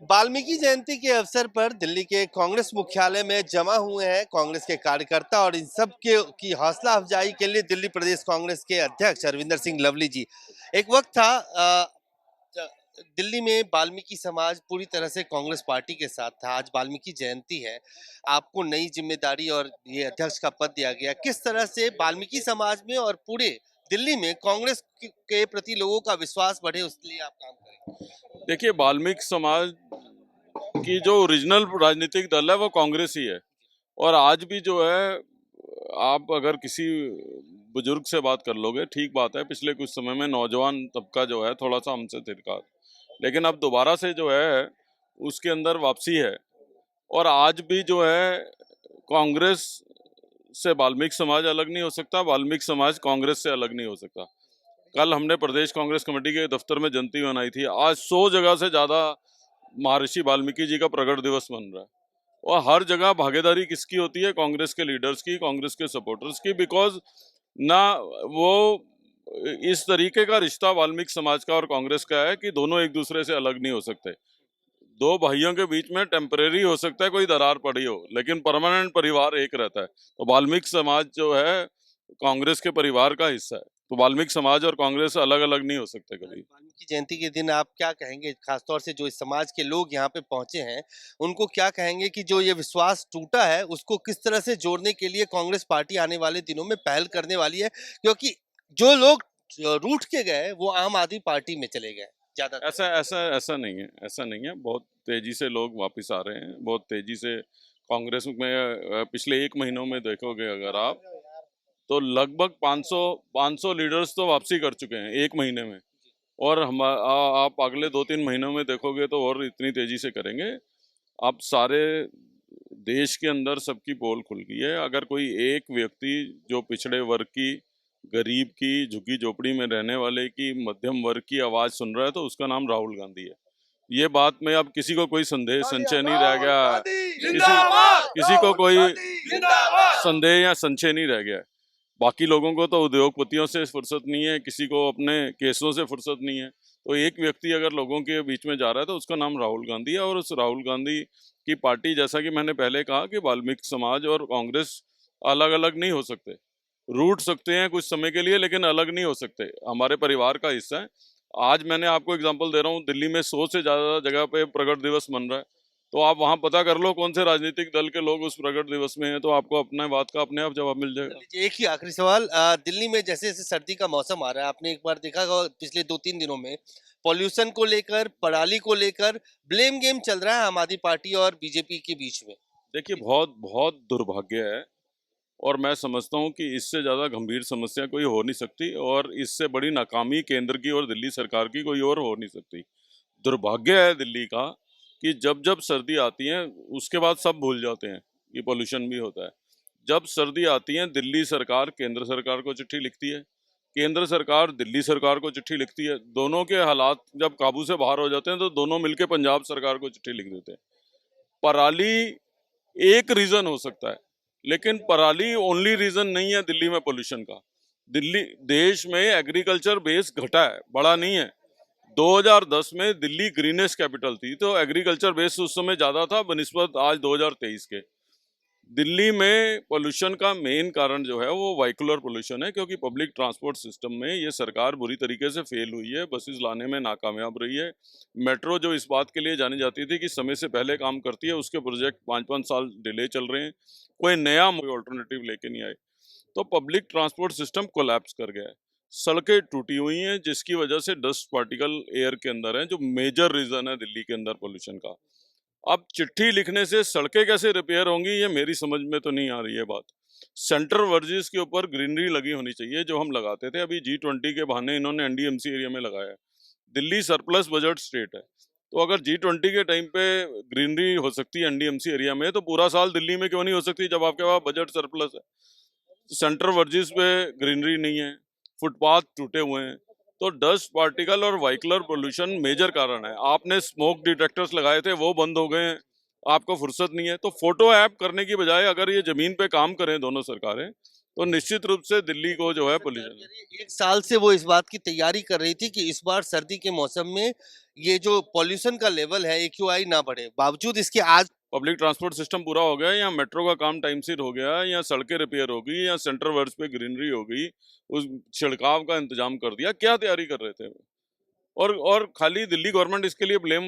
वाल्मीकि जयंती के अवसर पर दिल्ली के कांग्रेस मुख्यालय में जमा हुए हैं कांग्रेस के कार्यकर्ता और इन सब के की हौसला अफजाई के लिए दिल्ली प्रदेश कांग्रेस के अध्यक्ष अरविंदर सिंह लवली जी। एक वक्त था दिल्ली में वाल्मीकि समाज पूरी तरह से कांग्रेस पार्टी के साथ था। आज वाल्मीकि जयंती है, आपको नई जिम्मेदारी और ये अध्यक्ष का पद दिया गया। किस तरह से वाल्मीकि समाज में और पूरे दिल्ली में कांग्रेस के प्रति लोगों का विश्वास बढ़े उसके लिए आप काम करेंगे? देखिए, वाल्मीकि समाज की जो ओरिजिनल राजनीतिक दल है वो कांग्रेस ही है। और आज भी जो है, आप अगर किसी बुजुर्ग से बात कर लोगे, ठीक बात है, पिछले कुछ समय में नौजवान तबका जो है थोड़ा सा हमसे थिरका, लेकिन अब दोबारा से जो है उसके अंदर वापसी है। और आज भी जो है कांग्रेस से वाल्मीकि समाज अलग नहीं हो सकता, वाल्मीकि समाज कांग्रेस से अलग नहीं हो सकता। कल हमने प्रदेश कांग्रेस कमेटी के दफ्तर में जयंती मनाई थी। आज 100 जगह से ज्यादा महर्षि वाल्मीकि जी का प्रकट दिवस मन रहा है। और हर जगह भागीदारी किसकी होती है? कांग्रेस के लीडर्स की, कांग्रेस के सपोर्टर्स की। बिकॉज ना वो इस तरीके का रिश्ता वाल्मीकि समाज का और कांग्रेस का है कि दोनों एक दूसरे से अलग नहीं हो सकते। दो भाइयों के बीच में टेम्परेरी हो सकता है कोई दरार पड़ी हो, लेकिन परमानेंट परिवार एक रहता है। तो वाल्मीकि समाज जो है कांग्रेस के परिवार का हिस्सा है। तो वाल्मीकि समाज और कांग्रेस अलग अलग नहीं हो सकते कभी। वाल्मीकि जयंती के दिन आप क्या कहेंगे, खासतौर से जो इस समाज के लोग यहाँ पे पहुंचे हैं, उनको क्या कहेंगे कि जो ये विश्वास टूटा है उसको किस तरह से जोड़ने के लिए कांग्रेस पार्टी आने वाले दिनों में पहल करने वाली है? क्योंकि जो लोग रूठ के गए वो आम आदमी पार्टी में चले गए ज्यादातर। ऐसा ऐसा ऐसा नहीं है, ऐसा नहीं है। बहुत तेजी से लोग वापस आ रहे हैं, बहुत तेजी से। कांग्रेस में पिछले 1 महीनों में देखोगे अगर आप, तो लगभग 500 लीडर्स तो वापसी कर चुके हैं 1 महीने में। और आप अगले 2-3 महीनों में देखोगे तो और इतनी तेजी से करेंगे। अब सारे देश के अंदर सबकी पोल खुल गई है। अगर कोई एक व्यक्ति जो पिछड़े वर्ग की, गरीब की, झुग्गी झोपड़ी में रहने वाले की, मध्यम वर्ग की आवाज सुन रहा है तो उसका नाम राहुल गांधी है। ये बात में अब किसी को कोई संदेह संशय नहीं रह गया, किसी को कोई संदेह या संशय नहीं रह गया है। बाकी लोगों को तो उद्योगपतियों से फुर्सत नहीं है, किसी को अपने केसों से फुर्सत नहीं है। तो एक व्यक्ति अगर लोगों के बीच में जा रहा है तो उसका नाम राहुल गांधी है। और उस राहुल गांधी की पार्टी, जैसा कि मैंने पहले कहा कि वाल्मीकि समाज और कांग्रेस अलग अलग नहीं हो सकते। रूठ सकते हैं कुछ समय के लिए, लेकिन अलग नहीं हो सकते, हमारे परिवार का हिस्सा है। आज मैंने आपको एग्जांपल दे रहा हूँ, दिल्ली में 100 से ज्यादा जगह पे प्रकट दिवस मन रहा है। तो आप वहां पता कर लो कौन से राजनीतिक दल के लोग उस प्रकट दिवस में हैं, तो आपको अपने बात का अपने आप जवाब मिल जाएगा। एक ही आखिरी सवाल, दिल्ली में जैसे जैसे सर्दी का मौसम आ रहा है, आपने एक बार देखा होगा पिछले 2-3 दिनों में पॉल्यूशन को लेकर, पराली को लेकर ब्लेम गेम चल रहा है आम आदमी पार्टी और बीजेपी के बीच में। देखिए, बहुत बहुत दुर्भाग्य है। और मैं समझता हूँ कि इससे ज़्यादा गंभीर समस्या कोई हो नहीं सकती, और इससे बड़ी नाकामी केंद्र की और दिल्ली सरकार की कोई और हो नहीं सकती। दुर्भाग्य है दिल्ली का कि जब जब सर्दी आती है उसके बाद सब भूल जाते हैं कि पोल्यूशन भी होता है। जब सर्दी आती है, दिल्ली सरकार केंद्र सरकार को चिट्ठी लिखती है, केंद्र सरकार दिल्ली सरकार को चिट्ठी लिखती है। दोनों के हालात जब काबू से बाहर हो जाते हैं तो दोनों मिलकर पंजाब सरकार को चिट्ठी लिख देते हैं। पराली एक रीजन हो सकता है, लेकिन पराली ओनली रीजन नहीं है दिल्ली में पोल्यूशन का। दिल्ली देश में एग्रीकल्चर बेस घटा है, बड़ा नहीं है। 2010 में दिल्ली ग्रीनेस्ट कैपिटल थी, तो एग्रीकल्चर बेस उस समय ज्यादा था बनिस्बत आज 2023 के। दिल्ली में पोल्यूशन का मेन कारण जो है वो वाइकुलर पोल्यूशन है, क्योंकि पब्लिक ट्रांसपोर्ट सिस्टम में ये सरकार बुरी तरीके से फेल हुई है, बसेस लाने में नाकामयाब रही है। मेट्रो जो इस बात के लिए जानी जाती थी कि समय से पहले काम करती है, उसके प्रोजेक्ट 5-5 साल डिले चल रहे हैं। कोई नया ऑल्टरनेटिव लेके नहीं आए, तो पब्लिक ट्रांसपोर्ट सिस्टम कोलैप्स कर गया है। सड़कें टूटी हुई हैं, जिसकी वजह से डस्ट पार्टिकल एयर के अंदर है, जो मेजर रीजन है दिल्ली के अंदर पोल्यूशन का। अब चिट्ठी लिखने से सड़कें कैसे रिपेयर होंगी, ये मेरी समझ में तो नहीं आ रही है बात। सेंटर वर्जिस के ऊपर ग्रीनरी लगी होनी चाहिए, जो हम लगाते थे। अभी G20 के बहाने इन्होंने एनडीएमसी एरिया में लगाया है। दिल्ली सरप्लस बजट स्टेट है, तो अगर G20 के टाइम पे ग्रीनरी हो सकती है एनडीएमसी एरिया में, तो पूरा साल दिल्ली में क्यों नहीं हो सकती जब आपके पास बजट सरप्लस है? सेंटर वर्जिस पे ग्रीनरी नहीं है, फुटपाथ टूटे हुए हैं। तो डस्ट पार्टिकल और व्हीकलर पोल्यूशन मेजर कारण है। आपने स्मोक डिटेक्टर्स लगाए थे, वो बंद हो गए हैं, आपको फुर्सत नहीं है। तो फोटो ऐप करने की बजाय अगर ये जमीन पे काम करें दोनों सरकारें, तो निश्चित रूप से दिल्ली को जो है पोल्यूशन, एक साल से वो इस बात की तैयारी कर रही थी कि इस बार सर्दी के मौसम में ये जो पॉल्यूशन का लेवल है एक्यूआई ना बढ़े, बावजूद इसके आज पब्लिक ट्रांसपोर्ट सिस्टम पूरा हो गया, या मेट्रो का काम टाइम सिर हो गया, या सड़कें रिपेयर हो गई, या सेंटर वर्ड्स पे ग्रीनरी हो गई, उस छिड़काव का इंतजाम कर दिया, क्या तैयारी कर रहे थे? और खाली दिल्ली गवर्नमेंट इसके लिए ब्लेम,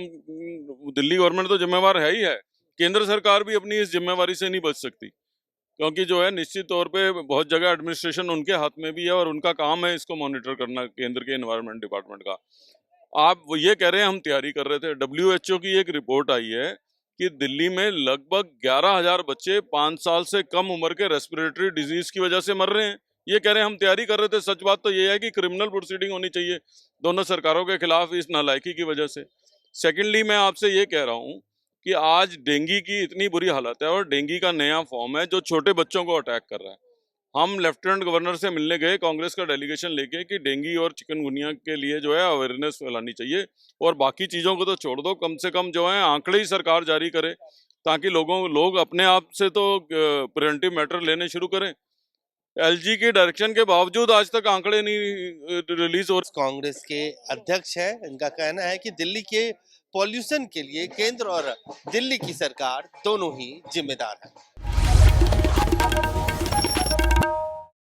दिल्ली गवर्नमेंट तो जिम्मेवार है ही है, केंद्र सरकार भी अपनी इस जिम्मेवारी से नहीं बच सकती, क्योंकि जो है निश्चित तौर पे बहुत जगह एडमिनिस्ट्रेशन उनके हाथ में भी है और उनका काम है इसको मॉनिटर करना, केंद्र के एनवायरनमेंट डिपार्टमेंट का। आप वो ये कह रहे हैं हम तैयारी कर रहे थे, WHO की एक रिपोर्ट आई है कि दिल्ली में लगभग 11,000 बच्चे 5 साल से कम उम्र के रेस्पिरेटरी डिजीज की वजह से मर रहे हैं। ये कह रहे हैं हम तैयारी कर रहे थे। सच बात तो ये है कि क्रिमिनल प्रोसीडिंग होनी चाहिए दोनों सरकारों के खिलाफ इस नालायकी की वजह से। सेकेंडली मैं आपसे ये कह रहा हूँ कि आज डेंगू की इतनी बुरी हालत है और डेंगू का नया फॉर्म है जो छोटे बच्चों को अटैक कर रहा है। हम लेफ्टिनेंट गवर्नर से मिलने गए कांग्रेस का डेलीगेशन लेके कि डेंगू और चिकनगुनिया के लिए जो है अवेयरनेस फैलानी चाहिए, और बाकी चीज़ों को तो छोड़ दो, कम से कम जो है आंकड़े ही सरकार जारी करे ताकि लोग अपने आप से तो प्रिवेंटिव मेजर लेने शुरू करें। LG के डायरेक्शन के बावजूद आज तक आंकड़े नहीं रिलीज हो रहे। कांग्रेस के अध्यक्ष है, इनका कहना है कि दिल्ली के पॉल्यूशन के लिए केंद्र और दिल्ली की सरकार दोनों ही जिम्मेदार है।